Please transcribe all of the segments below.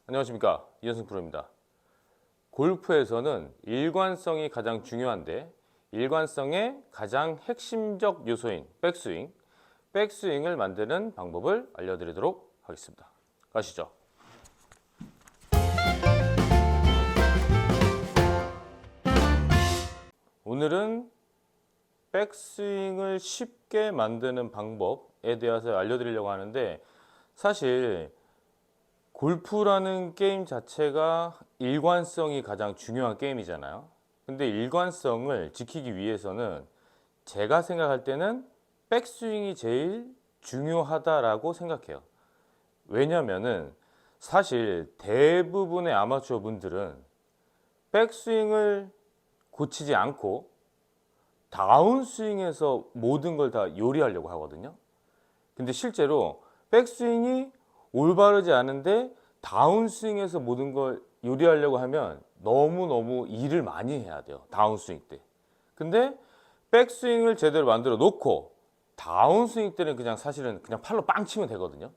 안녕하십니까, 이현승 프로입니다. 골프에서는 일관성이 가장 중요한데 일관성의 가장 핵심적 요소인 백스윙을 만드는 방법을 알려드리도록 하겠습니다. 가시죠. 오늘은 백스윙을 쉽게 만드는 방법에 대해서 알려드리려고 하는데, 사실 골프라는 게임 자체가 일관성이 가장 중요한 게임이잖아요. 근데 일관성을 지키기 위해서는 제가 생각할 때는 백스윙이 제일 중요하다라고 생각해요. 왜냐면은 사실 대부분의 아마추어 분들은 백스윙을 고치지 않고 다운스윙에서 모든 걸 다 요리하려고 하거든요. 근데 실제로 백스윙이 올바르지 않은데 다운스윙에서 모든 걸 요리하려고 하면 너무너무 일을 많이 해야 돼요, 다운스윙 때. 근데 백스윙을 제대로 만들어 놓고 다운스윙 때는 그냥 사실은 그냥 팔로 빵 치면 되거든요.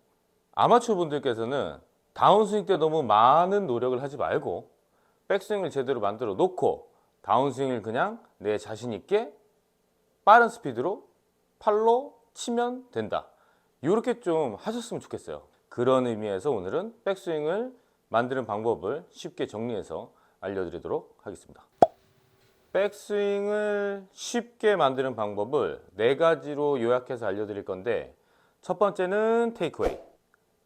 아마추어 분들께서는 다운스윙 때 너무 많은 노력을 하지 말고 백스윙을 제대로 만들어 놓고 다운스윙을 그냥 내 자신 있게 빠른 스피드로 팔로 치면 된다, 이렇게 좀 하셨으면 좋겠어요. 그런 의미에서 오늘은 백스윙을 만드는 방법을 쉽게 정리해서 알려드리도록 하겠습니다. 백스윙을 쉽게 만드는 방법을 4가지로 요약해서 알려드릴 건데, 첫 번째는 테이크웨이,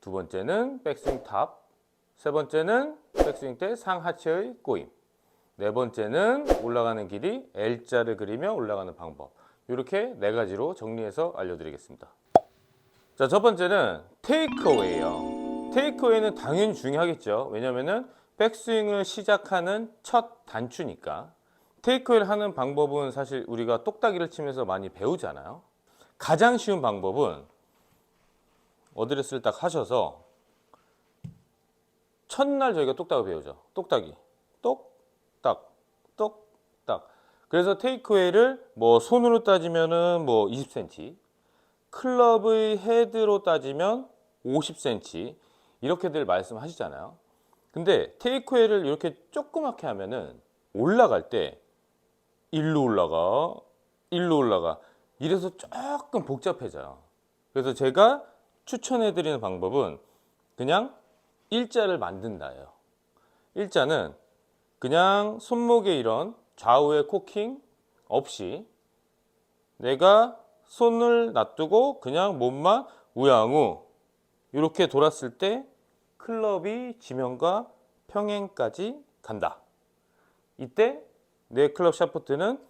두 번째는 백스윙 탑, 세 번째는 백스윙 때 상하체의 꼬임, 네 번째는 올라가는 길이 L자를 그리며 올라가는 방법. 이렇게 4가지로 정리해서 알려드리겠습니다. 자, 첫 번째는 테이크어웨이예요. 테이크어웨이는 당연히 중요하겠죠. 왜냐면은 백스윙을 시작하는 첫 단추니까. 테이크어웨이를 하는 방법은 사실 우리가 똑딱이를 치면서 많이 배우잖아요. 가장 쉬운 방법은 어드레스를 딱 하셔서 첫날 저희가 똑딱을 배우죠. 똑딱이. 똑딱, 똑딱. 그래서 테이크어웨이를 뭐 손으로 따지면은 뭐 20cm, 클럽의 헤드로 따지면 50cm 이렇게들 말씀하시잖아요. 근데 테이크웨이를 이렇게 조그맣게 하면은 올라갈 때 일로 올라가 이래서 조금 복잡해져요. 그래서 제가 추천해 드리는 방법은 그냥 일자를 만든다예요. 일자는 그냥 손목에 이런 좌우의 코킹 없이 내가 손을 놔두고 그냥 몸만 우양우 이렇게 돌았을 때 클럽이 지면과 평행까지 간다. 이때 내 클럽 샤프트는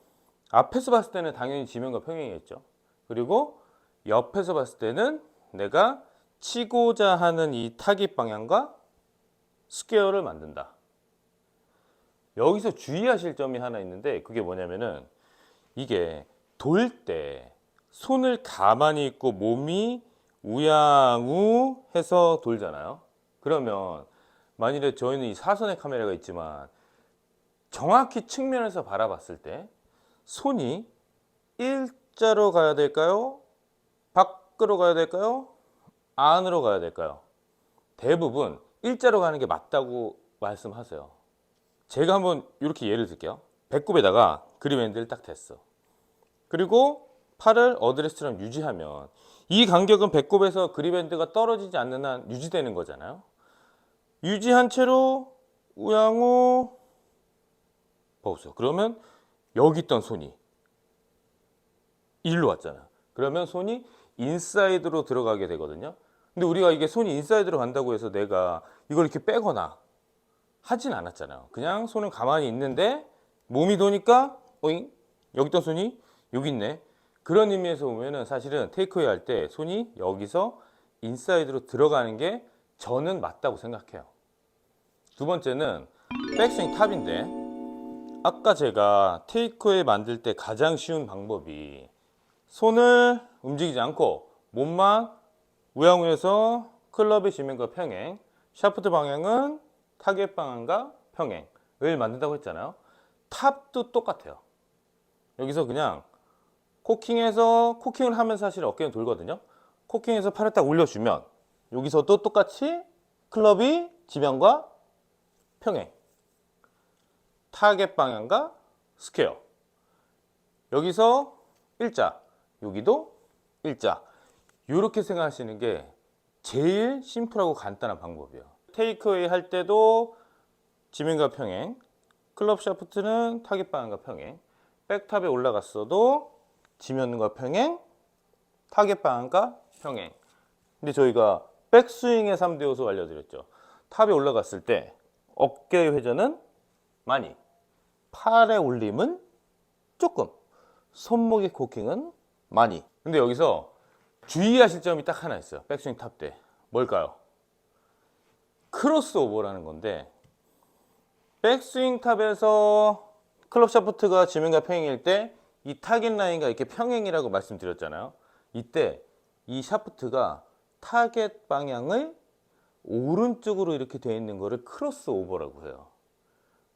앞에서 봤을 때는 당연히 지면과 평행이겠죠. 그리고 옆에서 봤을 때는 내가 치고자 하는 이 타깃 방향과 스퀘어를 만든다. 여기서 주의하실 점이 하나 있는데, 그게 뭐냐면은 이게 돌 때 손을 가만히 있고 몸이 우양우 해서 돌잖아요. 그러면 만일에 저희는 이 사선의 카메라가 있지만 정확히 측면에서 바라봤을 때 손이 일자로 가야 될까요? 밖으로 가야 될까요? 안으로 가야 될까요? 대부분 일자로 가는 게 맞다고 말씀하세요. 제가 한번 이렇게 예를 들게요. 배꼽에다가 그립핸들을 딱 댔어. 그리고 팔을 어드레스처럼 유지하면 이 간격은 배꼽에서 그립핸드가 떨어지지 않는 한 유지되는 거잖아요. 유지한 채로 우양우 보세요. 그러면 여기 있던 손이 일로 왔잖아요. 그러면 손이 인사이드로 들어가게 되거든요. 근데 우리가 이게 손이 인사이드로 간다고 해서 내가 이걸 이렇게 빼거나 하진 않았잖아요. 그냥 손은 가만히 있는데 몸이 도니까 오잉, 여기 있던 손이 여기 있네. 그런 의미에서 보면은 사실은 테이크웨이 할 때 손이 여기서 인사이드로 들어가는 게 저는 맞다고 생각해요. 두 번째는 백스윙 탑인데, 아까 제가 테이크웨이 만들 때 가장 쉬운 방법이 손을 움직이지 않고 몸만 우양우에서 클럽의 지면과 평행, 샤프트 방향은 타겟 방향과 평행을 만든다고 했잖아요. 탑도 똑같아요. 여기서 그냥 코킹을 하면 사실 어깨는 돌거든요. 코킹해서 팔을 딱 올려주면 여기서도 똑같이 클럽이 지면과 평행, 타겟 방향과 스퀘어. 여기서 일자, 여기도 일자. 이렇게 생각하시는 게 제일 심플하고 간단한 방법이에요. 테이크어웨이 할 때도 지면과 평행, 클럽 샤프트는 타겟 방향과 평행, 백탑에 올라갔어도 지면과 평행, 타겟 방향과 평행. 근데 저희가 백스윙의 3대 요소 알려드렸죠. 탑에 올라갔을 때 어깨 회전은 많이, 팔의 올림은 조금, 손목의 코킹은 많이. 근데 여기서 주의하실 점이 딱 하나 있어요. 백스윙 탑 때. 뭘까요? 크로스오버라는 건데, 백스윙 탑에서 클럽 샤프트가 지면과 평행일 때 이 타겟 라인과 이렇게 평행이라고 말씀드렸잖아요. 이때 이 샤프트가 타겟 방향을 오른쪽으로 이렇게 되어 있는 거를 크로스오버라고 해요.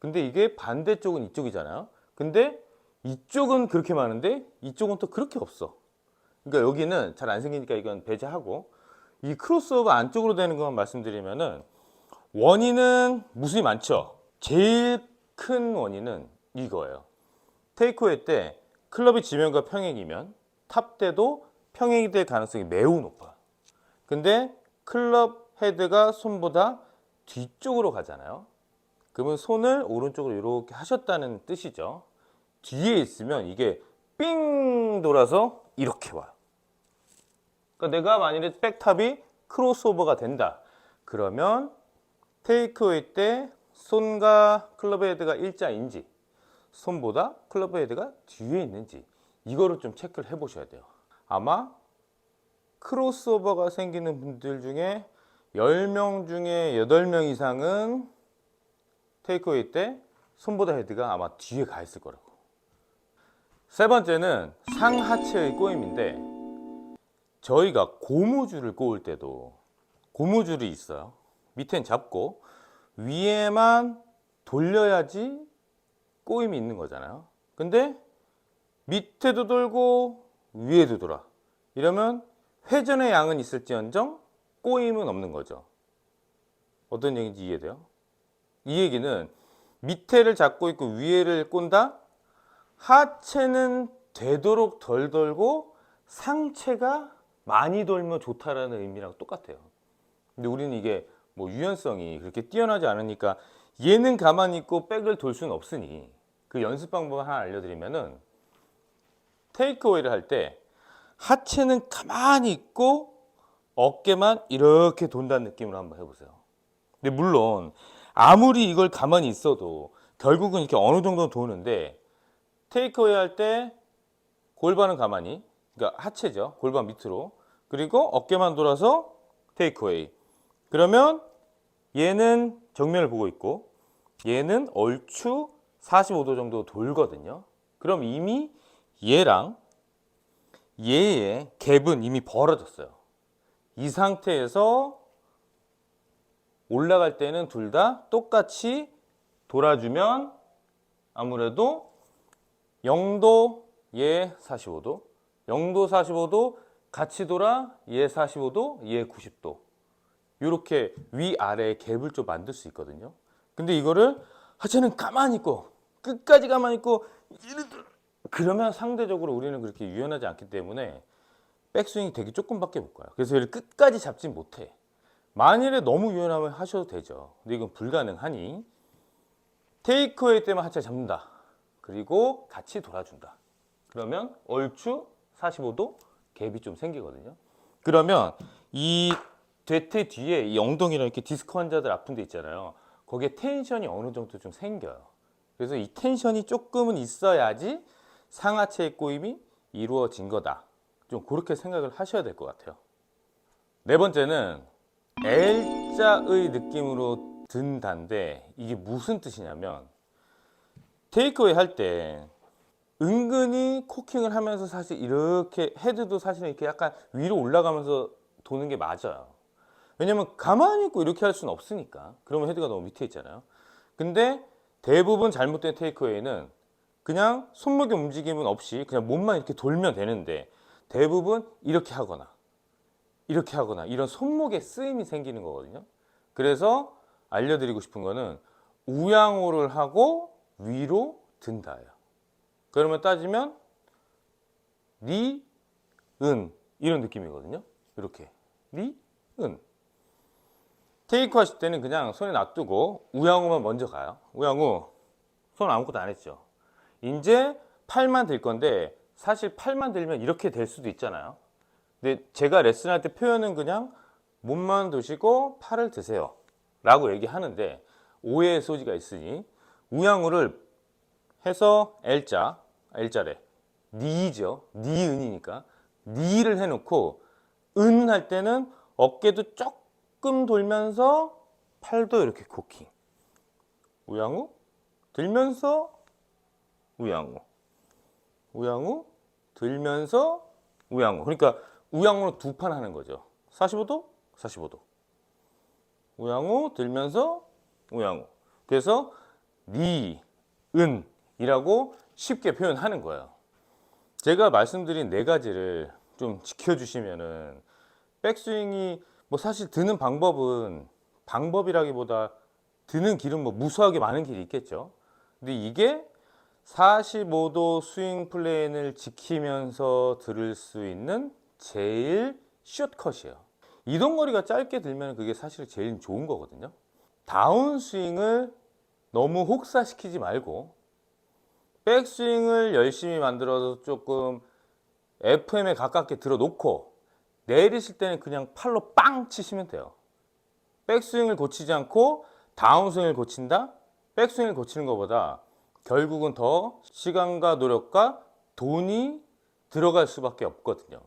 근데 이게 반대쪽은 이쪽이잖아요. 근데 이쪽은 그렇게 많은데 이쪽은 또 그렇게 없어. 그러니까 여기는 잘 안 생기니까 이건 배제하고, 이 크로스오버 안쪽으로 되는 것만 말씀드리면은 원인은 무수히 많죠. 제일 큰 원인은 이거예요. 테이크어웨이 때 클럽이 지면과 평행이면 탑 때도 평행이 될 가능성이 매우 높아요. 근데 클럽 헤드가 손보다 뒤쪽으로 가잖아요. 그러면 손을 오른쪽으로 이렇게 하셨다는 뜻이죠. 뒤에 있으면 이게 삥 돌아서 이렇게 와요. 그러니까 내가 만일에 백탑이 크로스오버가 된다. 그러면 테이크어웨이 때 손과 클럽 헤드가 일자인지, 손보다 클럽 헤드가 뒤에 있는지, 이거를 좀 체크를 해보셔야 돼요. 아마 크로스오버가 생기는 분들 중에 10명 중에 8명 이상은 테이크어웨이 때 손보다 헤드가 아마 뒤에 가 있을 거라고. 세 번째는 상하체의 꼬임인데, 저희가 고무줄을 꼬을 때도 고무줄이 있어요. 밑엔 잡고 위에만 돌려야지 꼬임이 있는 거잖아요. 근데 밑에도 돌고 위에도 돌아. 이러면 회전의 양은 있을지언정 꼬임은 없는 거죠. 어떤 얘기인지 이해돼요? 이 얘기는 밑에를 잡고 있고 위에를 꼰다? 하체는 되도록 덜 돌고 상체가 많이 돌면 좋다라는 의미랑 똑같아요. 근데 우리는 이게 뭐 유연성이 그렇게 뛰어나지 않으니까 얘는 가만히 있고 백을 돌 수는 없으니, 그 연습 방법 하나 알려드리면은, 테이크어웨이를 할 때 하체는 가만히 있고 어깨만 이렇게 돈다는 느낌으로 한번 해보세요. 근데 물론 아무리 이걸 가만히 있어도 결국은 이렇게 어느 정도 도는데, 테이크어웨이 할 때 골반은 가만히, 그러니까 하체죠, 골반 밑으로, 그리고 어깨만 돌아서 테이크어웨이. 그러면 얘는 정면을 보고 있고 얘는 얼추 45도 정도 돌거든요. 그럼 이미 얘랑 얘의 갭은 이미 벌어졌어요. 이 상태에서 올라갈 때는 둘 다 똑같이 돌아주면 아무래도 0도, 얘 45도, 0도 45도 같이 돌아, 얘 45도, 얘 90도. 이렇게 위아래의 갭을 좀 만들 수 있거든요. 근데 이거를 하체는 가만히 있고 끝까지 가만히 있고 그러면 상대적으로 우리는 그렇게 유연하지 않기 때문에 백스윙이 되게 조금밖에 못 가요. 그래서 얘를 끝까지 잡지 못해. 만일에 너무 유연하면 하셔도 되죠. 근데 이건 불가능하니 테이크어웨이 때만 하체 잡는다. 그리고 같이 돌아준다. 그러면 얼추 45도 갭이 좀 생기거든요. 그러면 이 대퇴 뒤에 이 엉덩이랑 이렇게 디스크 환자들 아픈 데 있잖아요. 거기에 텐션이 어느 정도 좀 생겨요. 그래서 이 텐션이 조금은 있어야지 상하체의 꼬임이 이루어진 거다. 좀 그렇게 생각을 하셔야 될 것 같아요. 네 번째는 L자의 느낌으로 든다인데, 이게 무슨 뜻이냐면, 테이크어웨이 할 때 은근히 코킹을 하면서 사실 이렇게 헤드도 사실은 이렇게 약간 위로 올라가면서 도는 게 맞아요. 왜냐면 가만히 있고 이렇게 할 수는 없으니까. 그러면 헤드가 너무 밑에 있잖아요. 근데 대부분 잘못된 테이크어웨이는 그냥 손목의 움직임은 없이 그냥 몸만 이렇게 돌면 되는데, 대부분 이렇게 하거나 이런 손목에 쓰임이 생기는 거거든요. 그래서 알려드리고 싶은 거는 우양우를 하고 위로 든다예요. 그러면 따지면 니, 은 이런 느낌이거든요. 이렇게 니, 은. 테이크 하실 때는 그냥 손에 놔두고 우양우만 먼저 가요. 우양우 손 아무것도 안 했죠. 이제 팔만 들 건데 사실 팔만 들면 이렇게 될 수도 있잖아요. 근데 제가 레슨할 때 표현은 그냥 몸만 두시고 팔을 드세요 라고 얘기하는데 오해의 소지가 있으니 우양우를 해서 L자래 니죠. 니은이니까 니를 해놓고 은 할 때는 어깨도 조금 돌면서 팔도 이렇게 코킹. 우양우 들면서 우양우. 우양우 들면서 우양우. 그러니까 우양우로 두 판 하는 거죠. 45도, 45도. 우양우 들면서 우양우. 그래서 니, 은이라고 쉽게 표현하는 거예요. 제가 말씀드린 네 가지를 좀 지켜주시면은 백스윙이 뭐 사실 드는 방법은 방법이라기보다 드는 길은 뭐 무수하게 많은 길이 있겠죠. 근데 이게 45도 스윙 플레인을 지키면서 들을 수 있는 제일 숏컷이에요. 이동 거리가 짧게 들면 그게 사실 제일 좋은 거거든요. 다운 스윙을 너무 혹사시키지 말고 백스윙을 열심히 만들어서 조금 FM에 가깝게 들어 놓고 내리실 때는 그냥 팔로 빵 치시면 돼요. 백스윙을 고치지 않고 다운스윙을 고친다? 백스윙을 고치는 것보다 결국은 더 시간과 노력과 돈이 들어갈 수밖에 없거든요.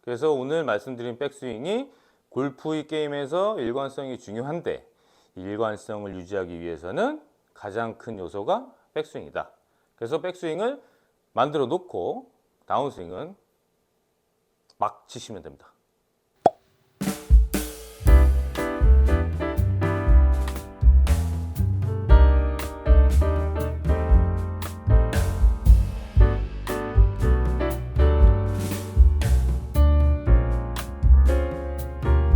그래서 오늘 말씀드린 백스윙이 골프의 게임에서 일관성이 중요한데 일관성을 유지하기 위해서는 가장 큰 요소가 백스윙이다. 그래서 백스윙을 만들어 놓고 다운스윙은 막 치시면 됩니다.